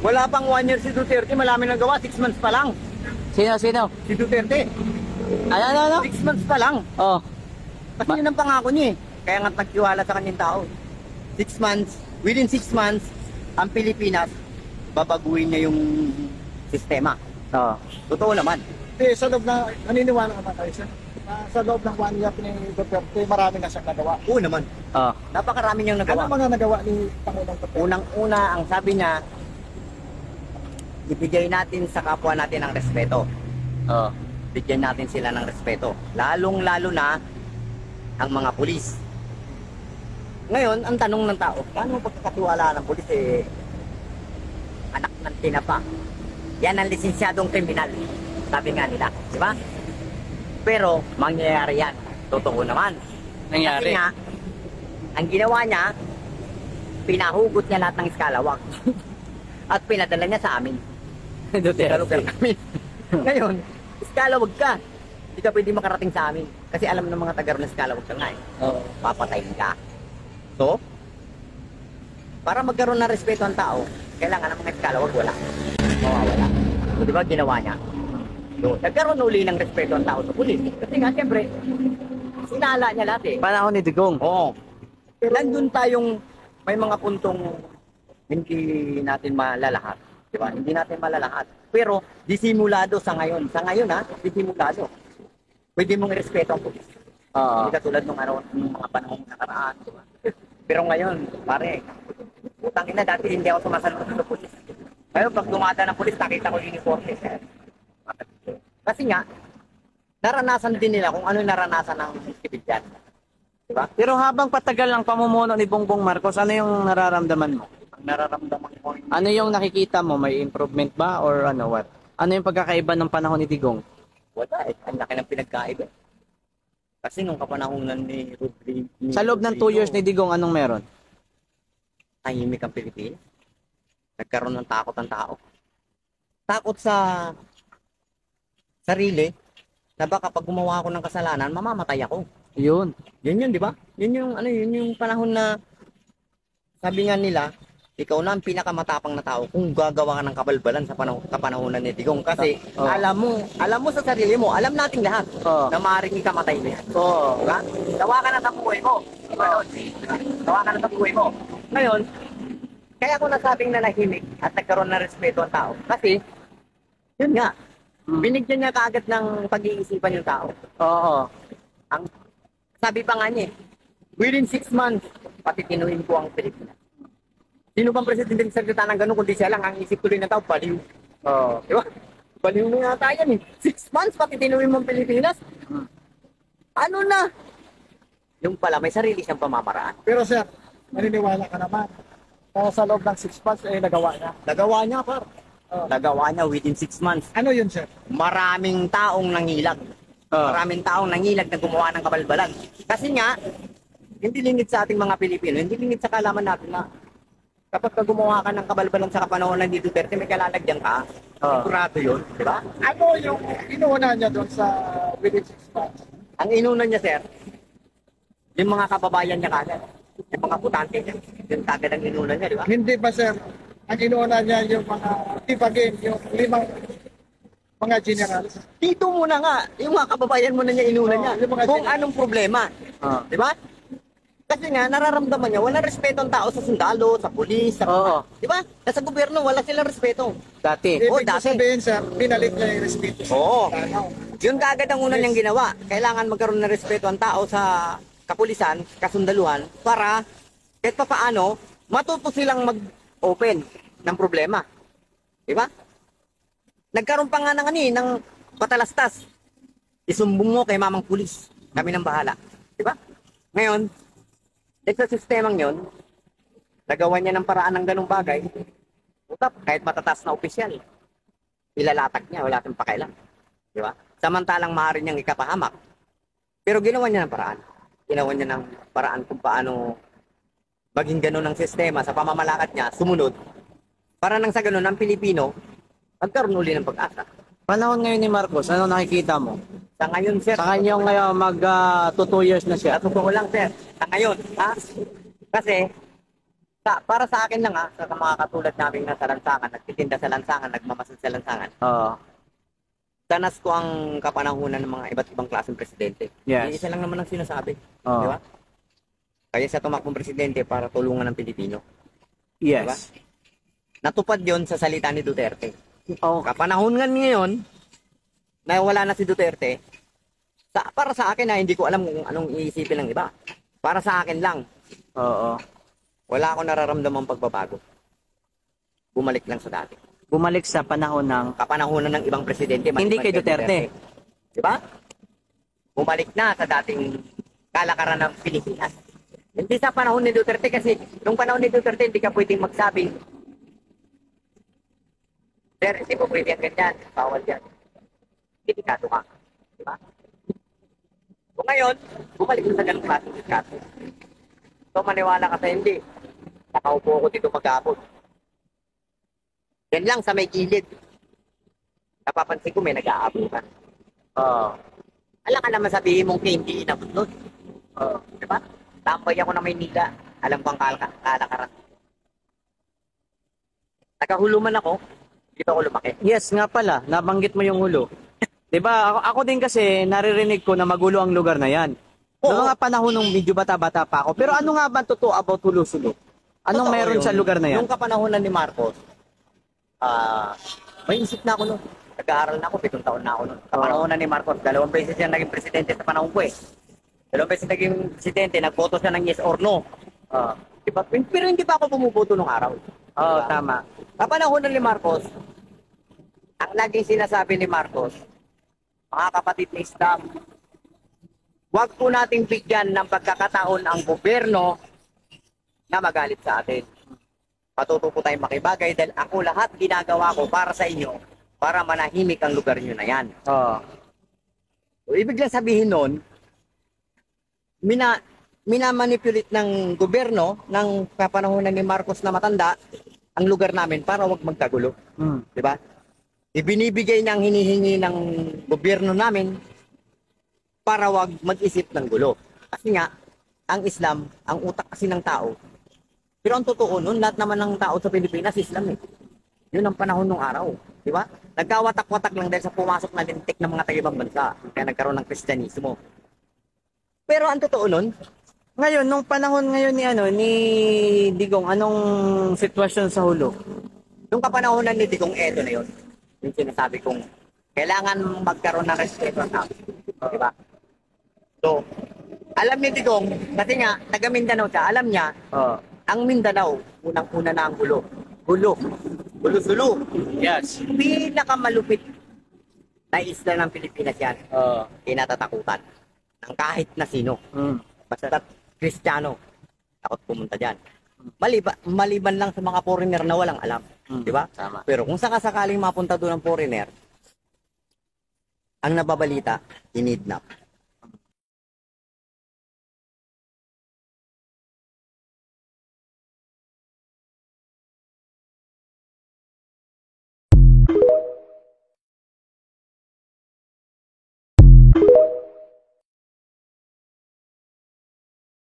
Wala pang 1 year si Duterte, malami nagawa, 6 months pa lang. Sino? Si Duterte, Ano? 6 months pa lang. Oh. Kasi yun ang pangako niya eh. Kaya nga nagtiwala sa kanyang tao. 6 months, within 6 months, ang Pilipinas, babaguhin niya yung sistema. Oh. Totoo naman. Sa loob na, naniniwala ka ba tayo sir? Sa loob ng 1 year ni Duterte, marami na siyang nagawa. Oo naman. Oh. Napakarami niyang Ano nagawa. mga nagawa ni Pangulong Duterte? Unang-una, ang sabi niya, ibigay natin sa kapwa natin ang respeto. Oh. Bigyan natin sila ng respeto. Lalong-lalo na ang mga pulis. Ngayon, ang tanong ng tao, paano pagkakatiwala ng pulis eh, anak ng tinapa. Yan ang lisensyadong kriminal. Sabi nga nila, di ba? Pero, mangyayari yan. Totoo naman. Nangyari. Kasi nga, ang ginawa niya, pinahugot niya lahat ng skalawag. At pinadala niya sa amin. Duterte. Ngayon, skalawag ka. Hindi ka pwede makarating sa amin. Kasi alam ng mga taga na skalawag ka nga eh. Oh. Papatayin ka. So, para magkaroon ng respeto ang tao, kailangan ng mga skalawag wala. Mawawala. So, di ba ginawa niya? So, nagkaroon uli ng respeto ang tao sa pulis. Kasi nga, siyempre, sinala niya lahat eh. Panahon ni Digong. Oo. Nandun tayong may mga puntong hindi natin malalahat. Di ba? Hindi natin malalahat. Pero, disimulado sa ngayon. Sa ngayon ha, disimulado. Pwede mong irespeto ang pulis. Oo. Hindi katulad nung mga panahong nakaraan. Di ba? Pero ngayon, pare, utang ina, dati hindi ako sumasalunod sa pulis. Ngayon, pag dumada ng pulis, nakita ko uniform eh. Kasi nga, naranasan din nila kung ano yung naranasan ng sibilyan. Diba? Pero habang patagal ang pamumuno ni Bongbong Marcos, ano yung nararamdaman mo? Ang nararamdaman ko, Ano yung nakikita mo? May improvement ba or ano, what? Ano yung pagkakaiba ng panahon ni Digong? wala eh. Ang laki ng pinagkaiba. Kasi nung kapanahunan ni Rodrigo... Sa loob ng 2 years ni Digong, anong meron? tahimik ang Pilipinas. Nagkaroon ng takot ang tao. Takot sa sarili na baka pag gumawa ako ng kasalanan, mamamatay ako. Yun. Yun, di ba? Yun yung panahon na sabi nga nila, ikaw na ang pinakamatapang na tao kung gagawa ka ng kabalbalan sa kapanahonan ni Digong. Kasi alam mo sa sarili mo, alam nating lahat na maaaring ikamatay mo yan. Diba? Gawa ka na sa buhay mo. Gawa ka na sa buhay mo. Ngayon, kaya ko nasabing nanahimik at nagkaroon ng respeto ang tao. Kasi, yun nga, binigyan niya kaagad ng pag-iisipan yung tao. Oo. Ang sabi pa nga niya, within 6 months, patitinuin ko ang Pilipinas. Sino bang presidente nagsalita ng gano'n kundi siya lang, ang isip tuloy ng tao, baliw. Di ba? Baliw mo yata yan eh. 6 months, patitinuin mo ang Pilipinas. Ano na? Yung pala, may sarili siyang pamamaraan. Pero sir, naniniwala ka naman. Sa loob ng 6 months, nagawa niya. Nagawa niya, par. Nagawa niya within 6 months. Ano yun, sir? Maraming taong nangilag. Maraming taong nangilag na gumawa ng kabalbalan. Kasi nga, hindi lingid sa ating mga Pilipino, hindi lingid sa kalaman natin na kapag gumawa ka ng kabalbalan sa kapanahonan ni Duterte, may kalalagyan ka. Sigurado yun, di ba? Ano yung inuuna niya doon sa within 6 months? Ang inuna niya, sir, yung mga kababayan niya kagad. Yung mga putante niya. Yung kagad ang inuna niya, di ba? Hindi ba, sir? Ang inuuna niya yung mga tibagin, yung 5 mga generals. Dito muna nga, yung mga kababayan mo na niya inuna niya. Yung mga Kung anong problema. Di ba? Kasi nga, nararamdaman niya, walang respeto ang tao sa sundalo, sa pulis, sa di ba? Sa gobyerno, wala silang respeto. Dati. Ibig dati. sabihin, sir, binalik niya yung respeto. Oo. Tanaw. Yun kaagad ang una niyang ginawa. Kailangan magkaroon ng respeto ang tao sa kapulisan, kasundaluhan, para kahit pa paano, matuto silang mag-open ng problema. Di ba? Nagkaroon pa nga ng patalastas. Isumbong mo kay mamang pulis. Kami nang bahala. Di ba? Ngayon, sa sistemang yun, nagawa niya ng paraan ng ganung bagay, utap, kahit matataas na opisyal, ilalatag niya, wala tayong pakailan. Di ba? Samantalang maaari niyang ikapahamak. Pero ginawa niya ng paraan. Ginawa niya ng paraan kung paano maging ganun ang sistema sa pamamalakad niya, sumunod. Para nang sa ganun, ang Pilipino, magkaroon uli ng pag-asa. Panahon ngayon ni Marcos, ano nakikita mo? Sa ngayon, sir. Sa kanyang ngayon, mag 2 years na siya. Totoo lang, sir. Sa ngayon, ha? Kasi, Para sa akin lang sa mga katulad namin na sa lansangan, nagtitinda sa lansangan, nagmamasid sa lansangan, Oo. danas ko ang kapanahunan ng mga iba't ibang klaseng presidente. Yes. Isa lang naman ang sinasabi. Oo. Di ba? Kaya siya tumakbong presidente para tulungan ng Pilipino. Yes. Natupad yon sa salita ni Duterte. Oo. Kapanahon ngayon, na wala na si Duterte, para sa akin hindi ko alam kung anong iisipin ng iba. Para sa akin lang, Oo. wala akong nararamdamang pagbabago. Bumalik lang sa dati. Bumalik sa panahon ng Kapanahunan ng ibang presidente. Hindi maliban kay Duterte. Di ba? Bumalik na sa dating kalakaran ng Pilipinas. Hindi sa panahon ni Duterte kasi nung panahon ni Duterte hindi ka pwedeng magsabi, sir, hindi po pwede yan ganyan. Bawal yan. Delikado ka. Di ba? So ngayon, bumalik na sa ganung klaseng delikado. So maniwala ka sa hindi. Nakaupo ako dito mag-aapon. Yan lang sa may gilid. Napapansin ko may nag-aabot ka. Oo. Alam ka naman sabihin mong hindi inabot nun. Diba? Tambay ako na Maynila. Alam ko ang kalakaran. Nagahuluman ako. Dito ako lumaki. Yes nga pala, nabanggit mo yung hulo. 'Di ba? Ako din kasi naririnig ko na magulo ang lugar na 'yan. Noong Oo. mga panahon nung medyo bata-bata pa ako. Pero ano nga ba totoo about Hulo-Sulo? Anong Totoo meron yun. sa lugar na 'yan? Nung kapanahonan ni Marcos, may isip na ako nun. Nag-aaral na ako, 7 taon na ako nun. Kapanahonan ni Marcos, 2 beses siya naging presidente sa panahon ko eh. 2 beses naging presidente, nagboto siya ng yes or no. Diba? Pero hindi pa ako bumuboto nung araw. Oo, Diba? tama. Kapanahonan ni Marcos, ang laging sinasabi ni Marcos, mga kapatid ni staff, huwag po nating bigyan ng pagkakataon ang gobyerno na magalit sa atin. Patuto po tayong makibagay dahil ako lahat ginagawa ko para sa inyo para manahimik ang lugar nyo na yan. Oo. So, ibig lang sabihin nun, minamanipulate ng gobyerno ng kapanahonan ni Marcos na matanda ang lugar namin para wag magkagulo. Mm. Di ba? Ibinibigay niya ang hinihingi ng gobyerno namin para wag mag-isip ng gulo. Kasi nga, ang Islam, ang utak kasi ng tao. Pero ang totoo nun, lahat naman ng tao sa Pilipinas, Islam eh. Yun ang panahon ng araw. Di ba? Nagkawatak-watak lang dahil sa pumasok na lintik ng mga taga-ibang bansa. Kaya nagkaroon ng Kristyanismo. Pero ang totoo nun, Ngayon, nung panahon ngayon ni Digong, anong sitwasyon sa Hulo? nung kapanahonan ni Digong Edo na yun, yung sinasabi kong kailangan magkaroon ng respeto ang tao. Di ba? So, alam ni Digong, kasi nga, taga Mindanao siya, alam niya, Oo. ang Mindanao, unang-una na ang gulo. Gulo. Gulo-sulo. Yes. Pinakamalupit na isla ng Pilipinas yan. Oo. Kinatatakutan ng kahit na sino. Mm. Basta Kristiyano, takot pumunta dyan. Maliban lang sa mga foreigner na walang alam. Di ba? Tama. Pero kung sakasakaling mapunta doon ang foreigner, ang nababalita, kinidnap.